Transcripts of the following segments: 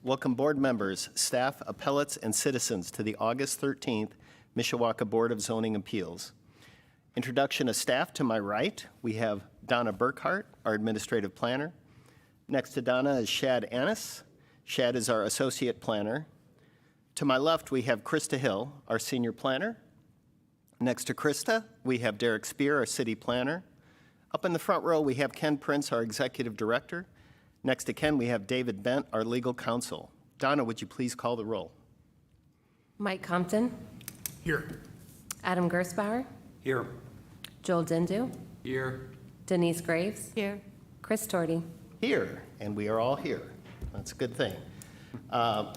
Welcome board members, staff, appellates, and citizens to the August 13th Mishawaka Board of Zoning Appeals. Introduction of staff: to my right, we have Donna Burkhart, our administrative planner. Next to Donna is Shad Annis. Shad is our associate planner. To my left, we have Krista Hill, our senior planner. Next to Krista, we have Derek Spear, our city planner. Up in the front row, we have Ken Prince, our executive director. Next to Ken, we have David Bent, our legal counsel. Donna, would you please call the roll? Mike Compton. Here. Adam Gersbauer. Here. Joel Dindu. Here. Denise Graves. Here. Chris Torty. Here, and we are all here. That's a good thing.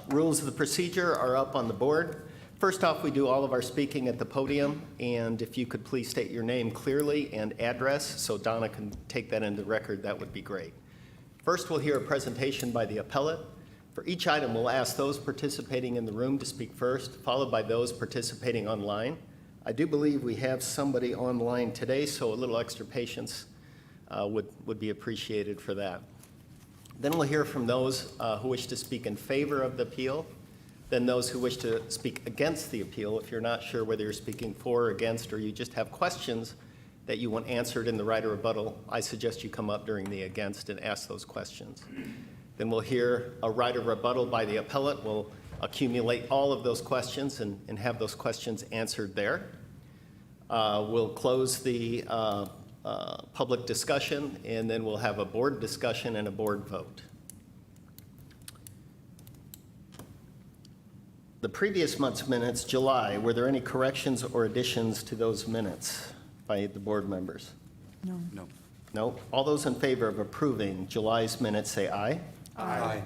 Rules of the procedure are up on the board. First off, we do all of our speaking at the podium, and if you could please state your name clearly and address so Donna can take that into record, that would be great. First, we'll hear a presentation by the appellate. For each item, we'll ask those participating in the room to speak first, followed by those participating online. I do believe we have somebody online today, so a little extra patience would be appreciated for that. Then we'll hear from those who wish to speak in favor of the appeal, then those who wish to speak against the appeal. If you're not sure whether you're speaking for or against, or you just have questions that you want answered in the right of rebuttal, I suggest you come up during the against and ask those questions. Then we'll hear a right of rebuttal by the appellate. We'll accumulate all of those questions and have those questions answered there. We'll close the public discussion, and then we'll have a board discussion and a board vote. The previous month's minutes, July, were there any corrections or additions to those minutes by the board members? No. No? All those in favor of approving July's minutes say aye. Aye.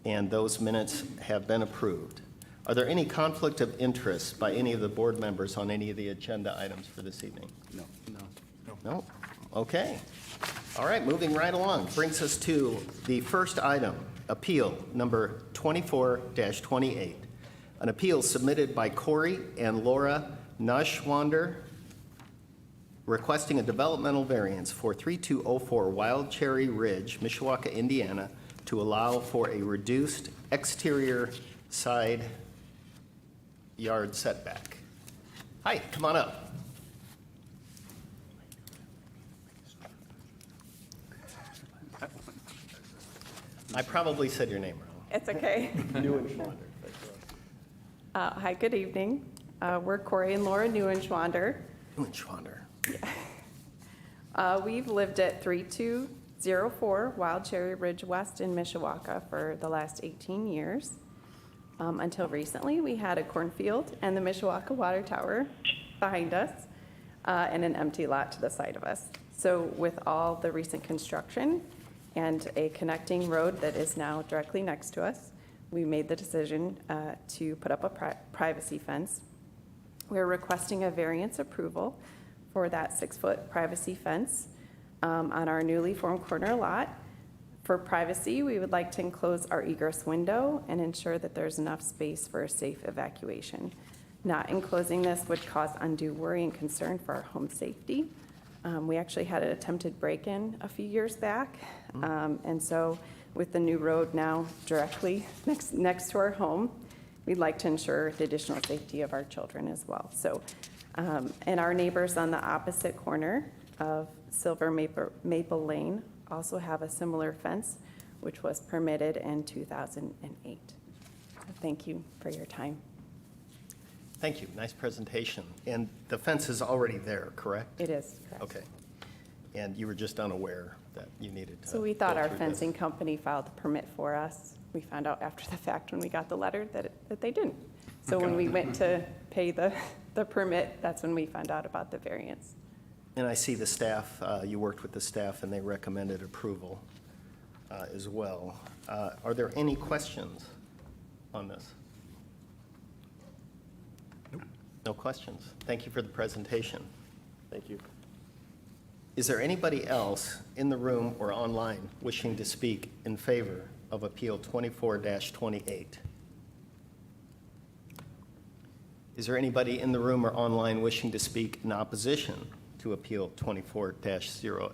And those minutes have been approved. Are there any conflict of interest by any of the board members on any of the agenda items for this evening? No. No? Okay. All right, moving right along. Brings us to the first item, appeal number 24-28. An appeal submitted by Corey and Laura Nashwander requesting a developmental variance for 3204 Wild Cherry Ridge, Mishawaka, Indiana, to allow for a reduced exterior side yard setback. Hi, come on up. I probably said your name wrong. It's okay. Neuenschwander. Hi, good evening. We're Corey and Laura Neuenschwander. Neuenschwander. We've lived at 3204 Wild Cherry Ridge West in Mishawaka for the last 18 years. Until recently, we had a cornfield and the Mishawaka Water Tower behind us and an empty lot to the side of us. So with all the recent construction and a connecting road that is now directly next to us, we made the decision to put up a privacy fence. We're requesting a variance approval for that 6-foot privacy fence on our newly formed corner lot. For privacy, we would like to enclose our egress window and ensure that there's enough space for a safe evacuation. Not enclosing this would cause undue worry and concern for our home safety. We actually had an attempted break-in a few years back, and so with the new road now directly next to our home, we'd like to ensure the additional safety of our children as well. So, and our neighbors on the opposite corner of Silver Maple Lane also have a similar fence, which was permitted in 2008. So thank you for your time. Thank you. Nice presentation. And the fence is already there, correct? It is, correct. Okay. And you were just unaware that you needed to. So we thought go our through fencing company filed the permit for us. We found out after the fact when we got the letter that they didn't. So when we went to pay the permit, that's when we found out about the variance. And I see the staff, you worked with the staff and they recommended approval as well. Are there any questions on this? Nope. No questions. Thank you for the presentation. Thank you. Is there anybody else in the room or online wishing to speak in favor of Appeal 24-28? Is there anybody in the room or online wishing to speak in opposition to Appeal 24-28?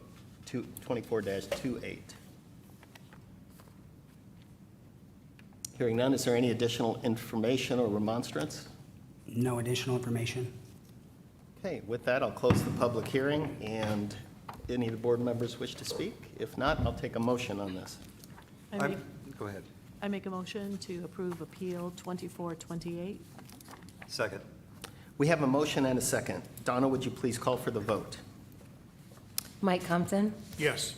Hearing none, is there any additional information or remonstrance? No additional information. Okay, with that, I'll close the public hearing, and any of the board members wish to speak? If not, I'll take a motion on this. Go ahead. I make a motion to approve Appeal 2428. Second. We have a motion and a second. Donna, would you please call for the vote? Mike Compton, Yes.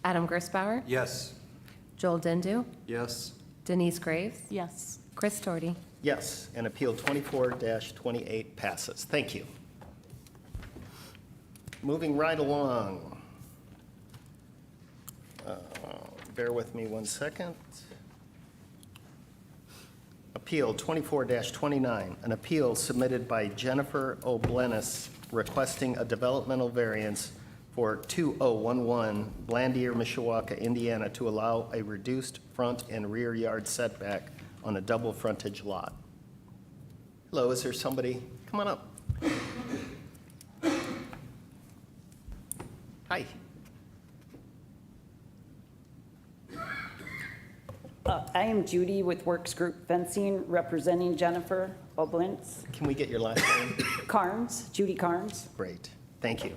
Adam Gersbauer, Yes. Joel Dindu, Yes. Denise Graves, Yes. Chris Torty. Yes, and Appeal 24-28 passes. Thank you. Moving right along. Bear with me one second. Appeal 24-29, an appeal submitted by Jennifer O'Blenis requesting a developmental variance for 2011 Blandier, Mishawaka, Indiana, to allow a reduced front and rear yard setback on a double frontage lot. Hello, is there somebody? Come on up. Hi. I am Judy with Works Group Fencing, representing Jennifer Oblintz. Can we get your last name? Carnes, Judy Carnes. Great, thank you.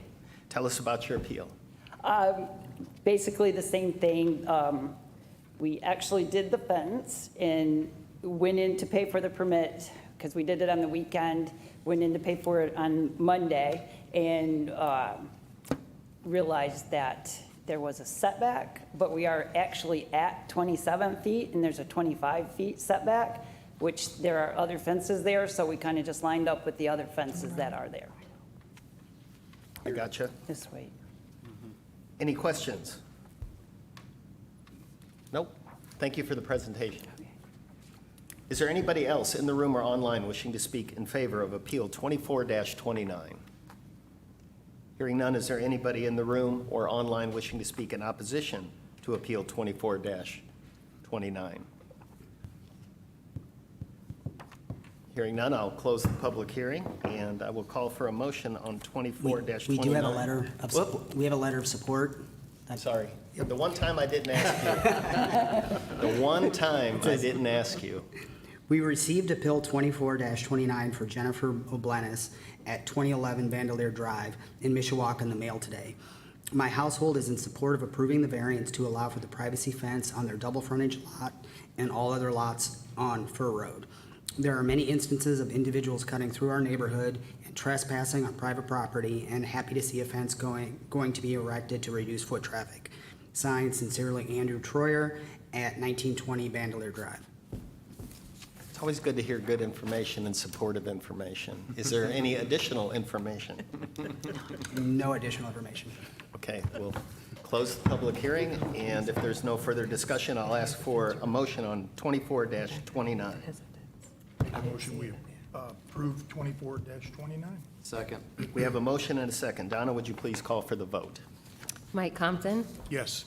Tell us about your appeal. Basically the same thing. We actually did the fence and went in to pay for the permit because we did it on the weekend, went in to pay for it on Monday and realized that there was a setback, but we are actually at 27 feet and there's a 25 feet setback, which there are other fences there, so we kind of just lined up with the other fences that are there. I gotcha. This way. Any questions? Nope. Thank you for the presentation. Is there anybody else in the room or online wishing to speak in favor of Appeal 24-29? Hearing none, is there anybody in the room or online wishing to speak in opposition to Appeal 24-29? Hearing none, I'll close the public hearing, and I will call for a motion on 24-29. We do have a letter of, we have a letter of support. Sorry. The one time I didn't ask you. The one time I didn't ask you. We received Appeal 24-29 for Jennifer O'Blenis at 2011 Vandalier Drive in Mishawaka in the mail today. My household is in support of approving the variance to allow for the privacy fence on their double frontage lot and all other lots on Fur Road. There are many instances of individuals cutting through our neighborhood and trespassing on private property, and happy to see a fence going to be erected to reduce foot traffic. Signed, sincerely, Andrew Troyer at 1920 Vandalier Drive. It's always good to hear good information and supportive information. Is there any additional information? No additional information. Okay, we'll close the public hearing, and if there's no further discussion, I'll ask for a motion on 24-29. I motion we approve 24-29. Second. We have a motion and a second. Donna, would you please call for the vote? Mike Compton, Yes.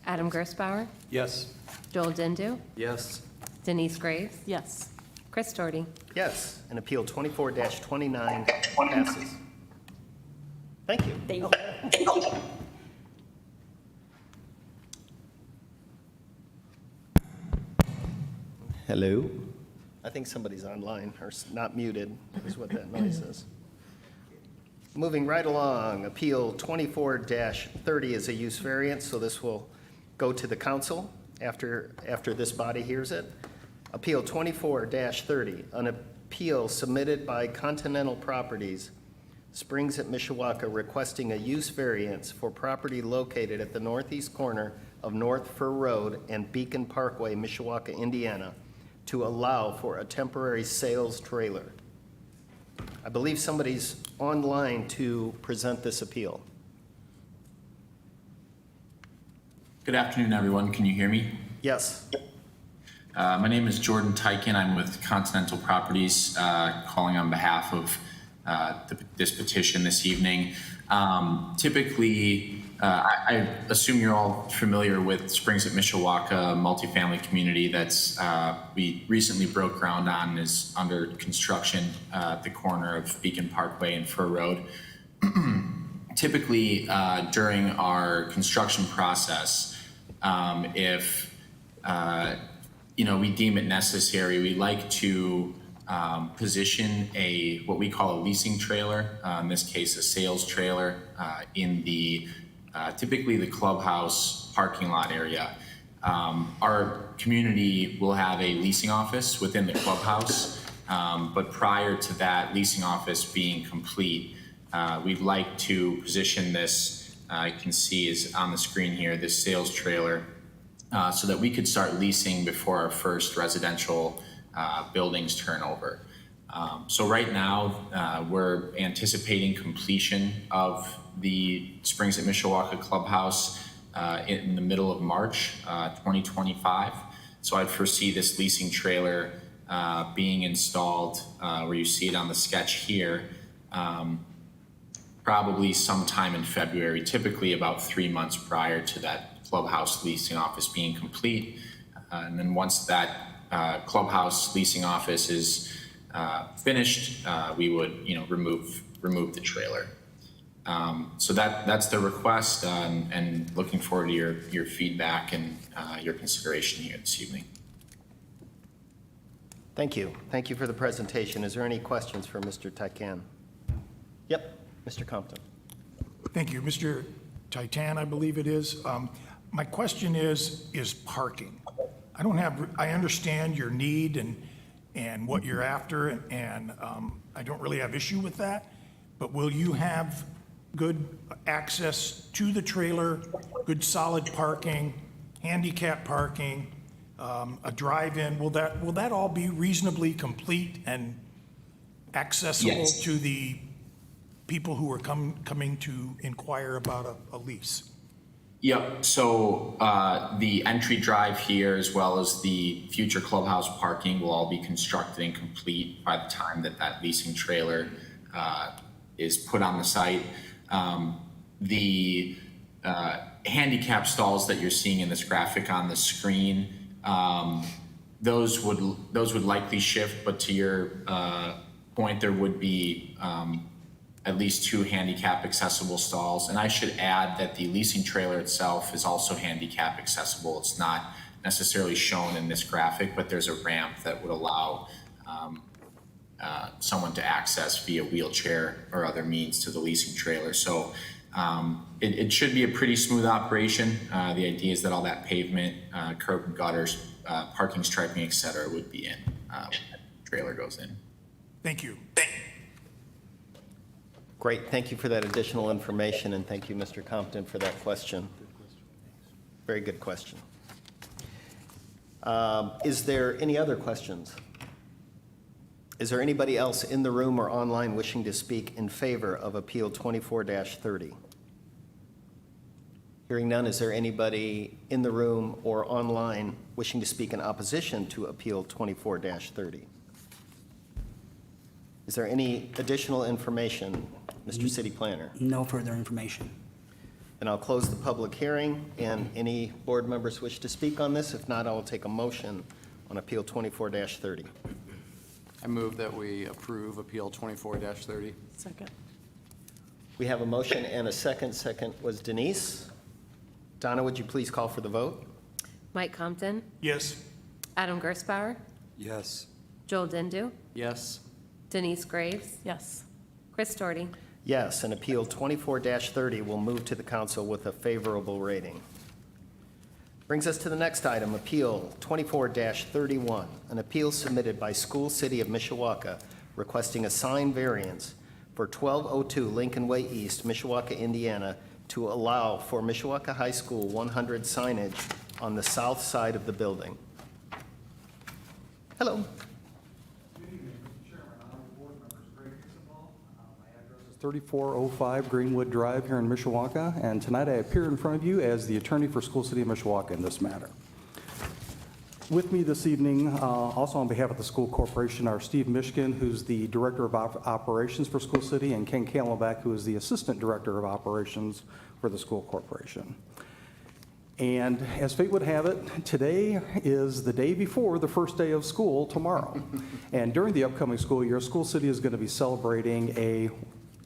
Adam Gersbauer, Yes. Joel Dindu, Yes. Denise Graves, Yes. Chris Torty. Yes, and Appeal 24-29 passes. Thank you. Thank you. Hello? I think somebody's online, or not muted, is what that noise is. Moving right along, Appeal 24-30 is a use variance, so this will go to the council after this body hears it. Appeal 24-30, an appeal submitted by Continental Properties, Springs at Mishawaka, requesting a use variance for property located at the northeast corner of North Fur Road and Beacon Parkway, Mishawaka, Indiana, to allow for a temporary sales trailer. I believe somebody's online to present this appeal. Good afternoon, everyone. Can you hear me? Yes. My name is Jordan Tyken. I'm with Continental Properties, calling on behalf of this petition this evening. Typically, I assume you're all familiar with Springs at Mishawaka, a multifamily community that's we recently broke ground on and is under construction at the corner of Beacon Parkway and Fur Road. Typically, during our construction process, if we deem it necessary, we like to position what we call a leasing trailer, in this case, a sales trailer, in typically the clubhouse parking lot area. Our community will have a leasing office within the clubhouse, but prior to that leasing office being complete, we'd like to position this, you can see is on the screen here, this sales trailer, so that we could start leasing before our first residential buildings turn over. So right now, we're anticipating completion of the Springs at Mishawaka Clubhouse in the middle of March 2025. So I'd foresee this leasing trailer being installed where you see it on the sketch here, probably sometime in February, typically about 3 months prior to that clubhouse leasing office being complete. And then once that clubhouse leasing office is finished, we would remove the trailer. So that's the request, and looking forward to your feedback and your consideration here this evening. Thank you. Thank you for the presentation. Is there any questions for Mr. Tican? Yep, Mr. Compton. Thank you. Mr. Titan, I believe it is. My question is parking. I understand your need and what you're after, and I don't really have issue with that, but will you have good access to the trailer, good solid parking, handicap parking, a drive-in? Will that all be reasonably complete and accessible Yes. to the people who are coming to inquire about a lease? Yep, so the entry drive here, as well as the future clubhouse parking, will all be constructed and complete by the time that leasing trailer is put on the site. The handicap stalls that you're seeing in this graphic on the screen, those would likely shift, but to your point, there would be at least 2 handicap accessible stalls. And I should add that the leasing trailer itself is also handicap accessible. It's not necessarily shown in this graphic, but there's a ramp that would allow someone to access via wheelchair or other means to the leasing trailer. So it should be a pretty smooth operation. The idea is that all that pavement, curb and gutters, parking, striping, et cetera, would be in when the trailer goes in. Thank you. Great. Thank you for that additional information, and thank you, Mr. Compton, for that question. Very good question. Is there any other questions? Is there anybody else in the room or online wishing to speak in favor of Appeal 24-30? Hearing none, is there anybody in the room or online wishing to speak in opposition to Appeal 24-30? Is there any additional information, Mr. City Planner? No further information. And I'll close the public hearing, and any board members wish to speak on this? If not, I will take a motion on Appeal 24-30. I move that we approve Appeal 24-30. Second. We have a motion and a second. Second was Denise. Donna, would you please call for the vote? Mike Compton, Yes. Adam Gersbauer, Yes. Joel Dindu, Yes. Denise Graves, Yes. Chris Doherty. Yes, and Appeal 24-30 will move to the council with a favorable rating. Brings us to the next item, Appeal 24-31, an appeal submitted by School City of Mishawaka requesting a sign variance for 1202 Lincoln Way East, Mishawaka, Indiana, to allow for Mishawaka High School 100 signage on the south side of the building. Hello. Good evening, Mr. Chairman, honorable board members, Greg Isabel. My address is 3405 Greenwood Drive here in Mishawaka, and tonight I appear in front of you as the attorney for School City of Mishawaka in this matter. With me this evening, also on behalf of the school corporation, are Steve Mishkin, who's the Director of Operations for School City, and Ken Camelback, who is the Assistant Director of Operations for the school corporation. And as fate would have it, today is the day before the first day of school tomorrow. And during the upcoming school year, School City is going to be celebrating a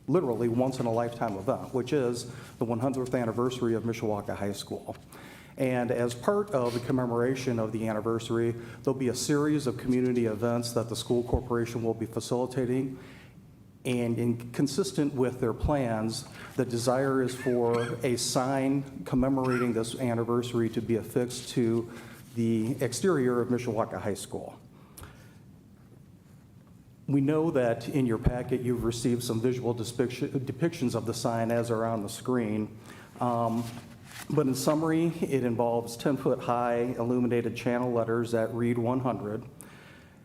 literally once-in-a-lifetime event, which is the 100th anniversary of Mishawaka High School. And as part of the commemoration of the anniversary, there'll be a series of community events that the school corporation will be facilitating. And consistent with their plans, the desire is for a sign commemorating this anniversary to be affixed to the exterior of Mishawaka High School. We know that in your packet, you've received some visual depictions of the sign as are on the screen. But in summary, it involves 10-foot-high illuminated channel letters that read 100.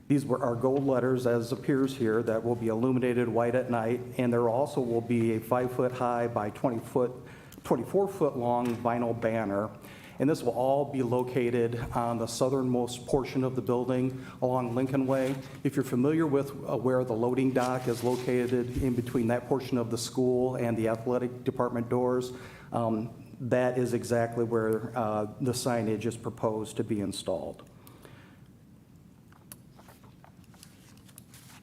These are gold letters, as appears here, that will be illuminated white at night, and there also will be a 5-foot-high by 24-foot-long vinyl banner. And this will all be located on the southernmost portion of the building along Lincoln Way. If you're familiar with where the loading dock is located in between that portion of the school and the athletic department doors, that is exactly where the signage is proposed to be installed.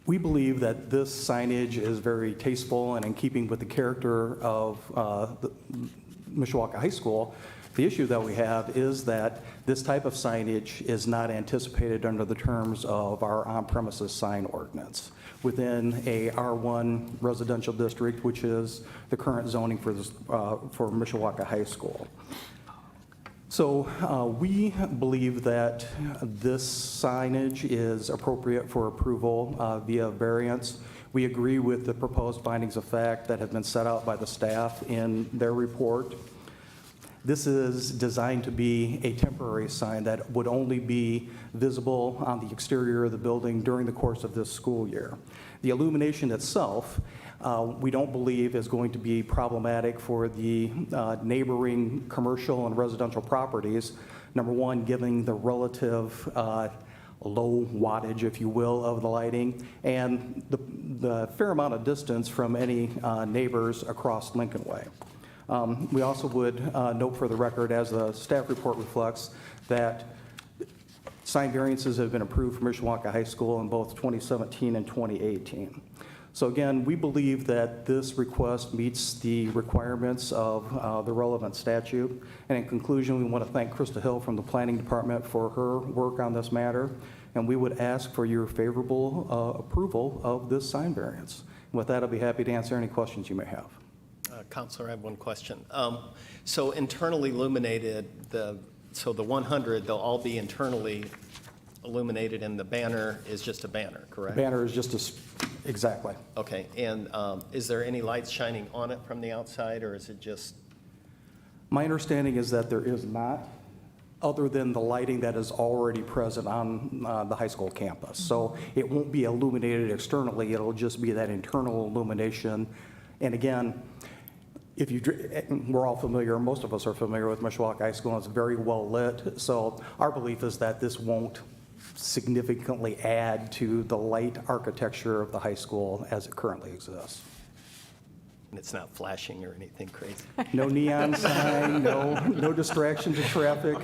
We believe that this signage is very tasteful and in keeping with the character of Mishawaka High School. The issue that we have is that this type of signage is not anticipated under the terms of our on-premises sign ordinance within a R1 residential district, which is the current zoning for Mishawaka High School. So we believe that this signage is appropriate for approval via variance. We agree with the proposed findings of fact that have been set out by the staff in their report. This is designed to be a temporary sign that would only be visible on the exterior of the building during the course of this school year. The illumination itself, we don't believe is going to be problematic for the neighboring commercial and residential properties. Number one, giving the relative low wattage, if you will, of the lighting, and the fair amount of distance from any neighbors across Lincoln Way. We also would note for the record, as the staff report reflects, that sign variances have been approved for Mishawaka High School in both 2017 and 2018. So again, we believe that this request meets the requirements of the relevant statute. And in conclusion, we want to thank Krista Hill from the Planning Department for her work on this matter. And we would ask for your favorable approval of this sign variance. And with that, I'll be happy to answer any questions you may have. Counselor, I have one question. So internally illuminated, so the 100, they'll all be internally illuminated, and the banner is just a banner, correct? The banner is just exactly. Okay, and is there any lights shining on it from the outside, or is it just? My understanding is that there is not, other than the lighting that is already present on the high school campus. So it won't be illuminated externally, it'll just be that internal illumination. And again, we're all familiar, most of us are familiar with Mishawaka High School, and it's very well lit. So our belief is that this won't significantly add to the light architecture of the high school as it currently exists. And it's not flashing or anything crazy? No neon sign, no distraction to traffic.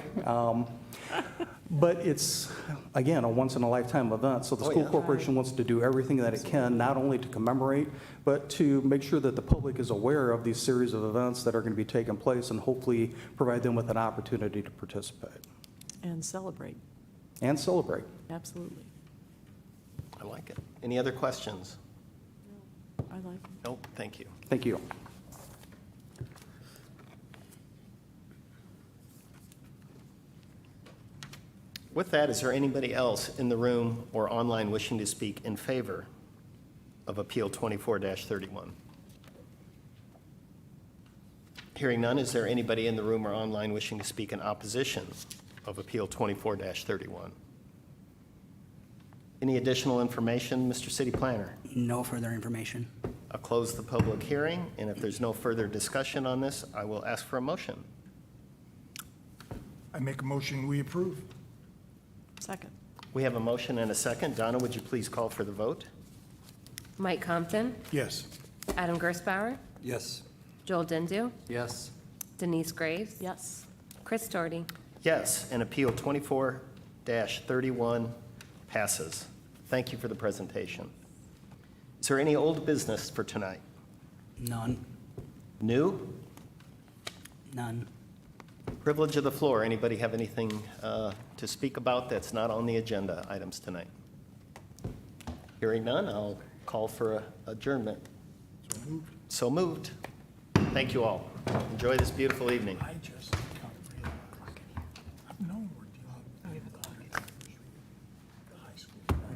But it's, again, a once-in-a-lifetime event, so the school corporation wants to do everything that it can, not only to commemorate, but to make sure that the public is aware of these series of events that are going to be taking place and hopefully provide them with an opportunity to participate. And celebrate, And celebrate. absolutely. I like it. Any other questions? I like it. Nope, thank you. Thank you. With that, is there anybody else in the room or online wishing to speak in favor of Appeal 24-31? Hearing none, is there anybody in the room or online wishing to speak in opposition of Appeal 24-31? Any additional information, Mr. City Planner? No further information. I'll close the public hearing, and if there's no further discussion on this, I will ask for a motion. I make a motion, we approve. Second. We have a motion and a second. Donna, would you please call for the vote? Mike Compton, Yes. Adam Gersbauer, Yes. Joel Dindu, Yes. Denise Graves, Yes. Chris Doherty. Yes, and Appeal 24-31 passes. Thank you for the presentation. Is there any old business for tonight? None. New? None. Privilege of the floor. Anybody have anything to speak about that's not on the agenda items tonight? Hearing none, I'll call for adjournment. So moved. Thank you all. Enjoy this beautiful evening. I just.